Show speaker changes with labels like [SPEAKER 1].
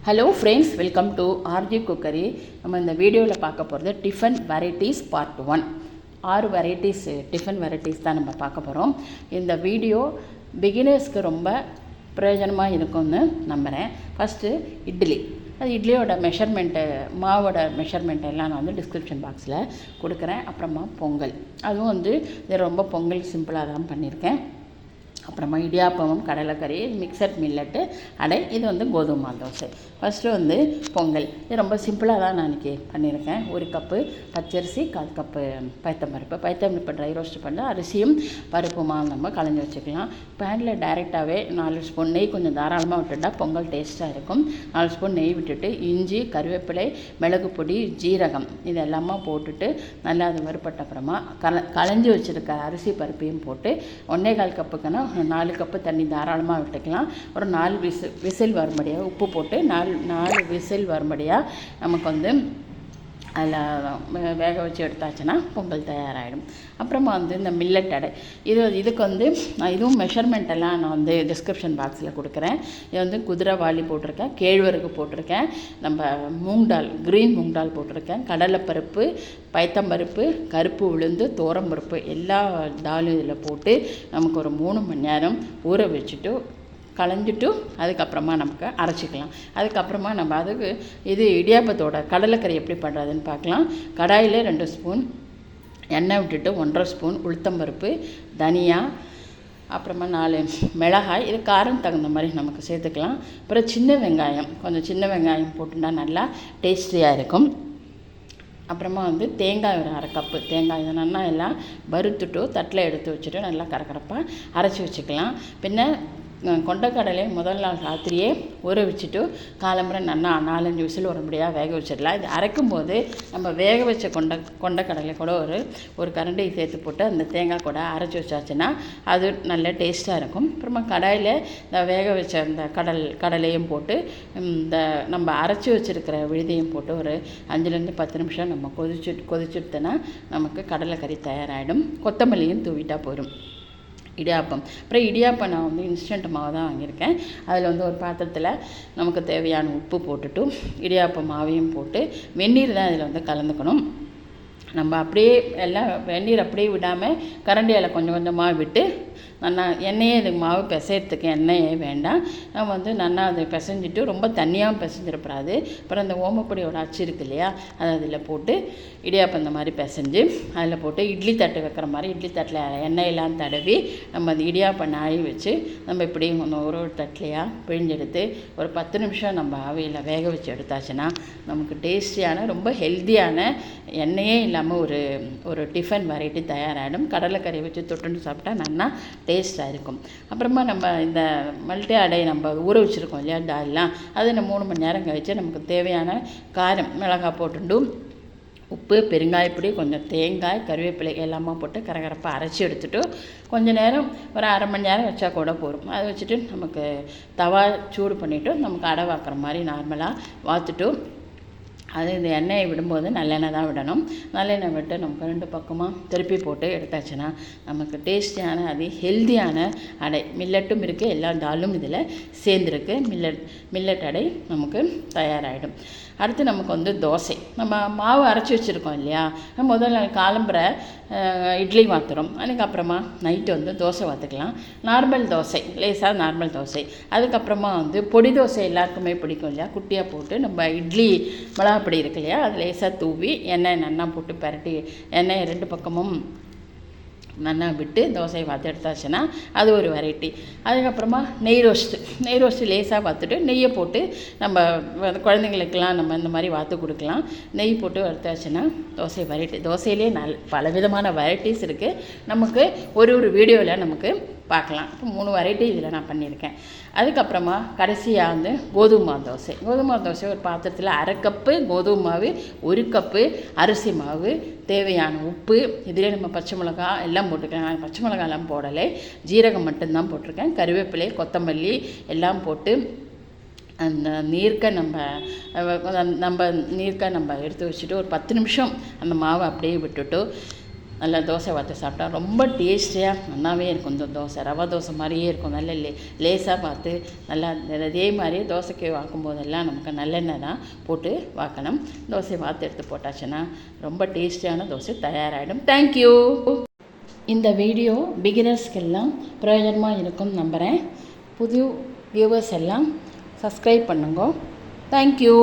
[SPEAKER 1] Hello friends, welcome to RG cookery. நம்ம இந்த வீடியோவில் பார்க்க போகிறது tiffin varieties part 1. 6 varieties tiffin varieties தான் நம்ம பார்க்க போகிறோம். இந்த வீடியோ பிகினர்ஸ்க்கு ரொம்ப பிரயோஜனமாக இருக்கும்னு நம்புகிறேன். ஃபஸ்ட்டு இட்லி. அது இட்லியோட மெஷர்மெண்ட்டு, மாவோட மெஷர்மெண்ட் எல்லாம் நான் வந்து டிஸ்கிரிப்ஷன் பாக்ஸில் கொடுக்குறேன். அப்புறமா பொங்கல், அதுவும் இது ரொம்ப பொங்கல் சிம்பிளாக தான் பண்ணியிருக்கேன். அப்புறமா இடியாப்பமும் கடலைக்கறி, மிக்சட் மில்லட்டு அடை, இது கோதுமை தோசை. ஃபஸ்ட்டு பொங்கல். இது ரொம்ப சிம்பிளாக தான் நான் இன்றைக்கி பண்ணியிருக்கேன். 1 கப்பு பச்சரிசி, 1/4 கப்பு பைத்தம்பருப்பு ட்ரை ரோஸ்ட் பண்ணி அரிசியும் பருப்புமா நம்ம கலந்து வச்சுக்கலாம். பேனில் டைரெக்டாகவே 4 ஸ்பூன் நெய் கொஞ்சம் தாராளமாக விட்டுட்டா பொங்கல் டேஸ்ட்டாக இருக்கும். 4 ஸ்பூன் நெய் விட்டுட்டு இஞ்சி, கருவேப்பிலை, மிளகு பொடி, ஜீரகம் இது எல்லாமே போட்டுட்டு நல்லா அது வறுப்பட்ட அப்புறமா களைஞ்சி வச்சுருக்க அரிசி பருப்பையும் போட்டு 1/4 கப்புக்குன்னா 4 கப்பு தண்ணி தாராளமாக விட்டுக்கலாம். ஒரு 4 விசில் வரும்படியாக உப்பு போட்டு 4 விசில் வரும்படியாக நமக்கு அதில் வேக வச்சு எடுத்தாச்சுன்னா பொங்கல் தயாராகிடும். அப்புறமா இந்த மில்லட் அடை, இதுக்கு இதுவும் மெஷர்மெண்ட் எல்லாம் நான் டிஸ்கிரிப்ஷன் பாக்ஸில் கொடுக்குறேன். இது குதிரைவாளி போட்டிருக்கேன், கேழ்வரகு போட்டிருக்கேன், நம்ம மூங்டால், க்ரீன் மூங்டால் போட்டிருக்கேன், கடலைப்பருப்பு, பைத்தம்பருப்பு, கருப்பு உளுந்து, தோரம்பருப்பு எல்லா தாலும் இதில் போட்டு நமக்கு ஒரு 3 மணி நேரம் ஊற வச்சுட்டு களைஞ்சிட்டு அதுக்கப்புறமா நமக்கு அரைச்சிக்கலாம். அதுக்கப்புறமா நம்ம இது இடியாப்பத்தோட கடலைக்கறி எப்படி பண்ணுறதுன்னு பார்க்கலாம். கடாயில் 2 ஸ்பூன் எண்ணெய் விட்டுட்டு 1/2 ஸ்பூன் உளுத்தம்பருப்பு, தனியா, அப்புறமா 4 மிளகாய், இது காரம் தகுந்த மாதிரி நமக்கு சேர்த்துக்கலாம். அப்புறம் கொஞ்சம் சின்ன வெங்காயம் போட்டுட்டா நல்லா டேஸ்டியாக இருக்கும். அப்புறமா தேங்காய் ஒரு 1/2 கப்பு தேங்காய், இதை நல்லா எல்லாம் வறுத்துட்டு தட்டில் எடுத்து வச்சுட்டு நல்லா கரகரப்பாக அரைச்சி வச்சுக்கலாம். பின்ன கொண்டக்கடலை முதல் நாள் ராத்திரியே ஊற வச்சுட்டு காலம்புரை நல்லா 4-5 விசில் வரும்படியாக வேக வச்சிடலாம். இது அரைக்கும் போது நம்ம வேக வச்ச கொண்டக்கடலை கூட ஒரு கரண்டி சேர்த்து போட்டு அந்த தேங்காய் கூட அரைச்சி வச்சாச்சுன்னா அது நல்ல டேஸ்ட்டாக இருக்கும். அப்புறமா கடாயில் இந்த வேக வச்ச அந்த கடலையும் போட்டு இந்த நம்ம அரைச்சி வச்சுருக்கிற விழுதையும் போட்டு ஒரு 5-10 நிமிஷம் நம்ம கொதிச்சுட்டுனா நமக்கு கடலைக்கறி தயாராகிடும். கொத்தமல்லியும் தூவிட்டால் போயிடும். இடியாப்பம். அப்புறம் இடியாப்பம் நான் இன்ஸ்டன்ட் மாவு தான் வாங்கியிருக்கேன். அதில் ஒரு பாத்திரத்தில் நமக்கு தேவையான உப்பு போட்டுட்டு இடியாப்ப மாவையும் போட்டு வெந்நீர் தான் இதில் கலந்துக்கணும். நம்ம அப்படியே எல்லாம் வெந்நீர் அப்படியே விடாமல் கரண்டியால் கொஞ்சம் கொஞ்சமாக விட்டு நல்லா எண்ணெயே இதுக்கு மாவு பிசைறதுக்கு எண்ணெயே வேண்டாம். நம்ம நல்லா அதை பிசைஞ்சிட்டு ரொம்ப தண்ணியாகவும் பிசைஞ்சிடக்கூடாது. அப்புறம் அந்த ஓமப்பொடியோட அச்சு இருக்குது இல்லையா, அதை அதில் போட்டு இடியாப்பம் இந்த மாதிரி பிசைஞ்சு அதில் போட்டு இட்லி தட்டு வைக்கிற மாதிரி இட்லி தட்டில் எண்ணெயெல்லாம் தடவி நம்ம அந்த இடியாப்பம் நாய் வச்சு நம்ம இப்படி ஒரு தட்டிலையாக பிழிஞ்செடுத்து ஒரு 10 நிமிஷம் நம்ம ஆவியில் வேக வச்சு எடுத்தாச்சுன்னா நமக்கு டேஸ்டியான ரொம்ப ஹெல்த்தியான எண்ணெயே இல்லாமல் ஒரு டிஃபன் வெரைட்டி தயாராகிடும். கடலைக்கறி வச்சு தொட்டுன்னு சாப்பிட்டா நல்லா டேஸ்ட்டாக இருக்கும். அப்புறமா நம்ம இந்த மல்டி அடை நம்ம ஊற வச்சுருக்கோம் இல்லையா டால்லாம், அது 3 மணி நேரம் கழிச்சு நமக்கு தேவையான காரம் மிளகாய் போட்டுண்டு உப்பு, பெருங்காயப்பொடி, கொஞ்சம் தேங்காய், கருவேப்பிலை எல்லாமே போட்டு கரகரப்பாக அரைச்சி எடுத்துகிட்டு கொஞ்சம் நேரம் ஒரு 1/2 மணி நேரம் வச்சா கூட போகும். அதை வச்சுட்டு நமக்கு தவா சூடு பண்ணிவிட்டு நமக்கு அடை வாக்குற மாதிரி நார்மலாக வாத்துட்டு இந்த எண்ணெயை விடும்போது நல்லெண்ணெய் தான் விடணும். நல்லெண்ணெய் விட்டு நமக்கு 2 பக்கமாக திருப்பி போட்டு எடுத்தாச்சுன்னா நமக்கு டேஸ்டியான ஹெல்த்தியான அடை. மில்லட்டும் இருக்குது, எல்லா தாலும் இதில் சேர்ந்துருக்கு. மில்லட் அடை நமக்கு தயாராகிடும். அடுத்து நமக்கு தோசை. நம்ம மாவு அரைச்சி வச்சுருக்கோம் இல்லையா, முதல்ல காலம்புரை இட்லி வாத்துறோம். அதுக்கப்புறமா நைட்டு தோசை வாத்துக்கலாம். நார்மல் தோசை, லேசாக நார்மல் தோசை. அதுக்கப்புறமா பொடி தோசை எல்லாருக்குமே பிடிக்கும் இல்லையா, குட்டியாக போட்டு நம்ம இட்லி மிளகாப்பொடி இருக்கு இல்லையா, அது லேசாக தூவி எண்ணெய் நல்லா போட்டு பரட்டி எண்ணெயை 2 பக்கமும் நல்லா விட்டு தோசையை வாத்து எடுத்தாச்சுன்னா அது ஒரு வெரைட்டி. அதுக்கப்புறமா நெய் ரோஸ்ட்டு லேசாக வாத்துட்டு நெய்யை போட்டு நம்ம குழந்தைங்களுக்கெல்லாம் நம்ம இந்த மாதிரி வாத்து கொடுக்கலாம். நெய் போட்டு வறுத்தாச்சுன்னா தோசை வெரைட்டி. தோசையிலே பலவிதமான வெரைட்டிஸ் இருக்குது. நமக்கு ஒரு வீடியோவில் நமக்கு பார்க்கலாம். இப்போ 3 வெரைட்டி இதில் நான் பண்ணியிருக்கேன். அதுக்கப்புறமா கடைசியாக கோதுமை தோசை. ஒரு பாத்திரத்தில் 1/2 கப்பு கோதுமை மாவு, 1 கப்பு அரிசி மாவு, தேவையான உப்பு, இதிலே நம்ம பச்சை மிளகா எல்லாம் போட்டுக்கலாம். நான் பச்சை மிளகாலாம் போடலை, ஜீரகம் மட்டும்தான் போட்டிருக்கேன். கருவேப்பிலை, கொத்தமல்லி எல்லாம் போட்டு அந்த நீர்க்க நம்ம எடுத்து வச்சுட்டு ஒரு 10 நிமிஷம் அந்த மாவை அப்படியே விட்டுட்டு நல்லா தோசை வார்த்து சாப்பிட்டா ரொம்ப டேஸ்டியாக நல்லாவே இருக்கும். இந்த தோசை ரவா தோசை மாதிரியே இருக்கும். நல்ல லேசாக பார்த்து நல்லா அதே மாதிரியே தோசைக்கு வாக்கும் போதெல்லாம் நமக்கு நல்லெண்ணெய் தான் போட்டு வாக்கணும். தோசை வார்த்து எடுத்து போட்டாச்சுன்னா ரொம்ப டேஸ்டியான தோசை தயாராகிடும். தேங்க்யூ. இந்த வீடியோ பிகினர்ஸ்க்கெல்லாம் பிரயோஜனமாக இருக்கும் நம்புகிறேன். புது வியூவர்ஸ் எல்லாம் சப்ஸ்கிரைப் பண்ணுங்க. தேங்க்யூ.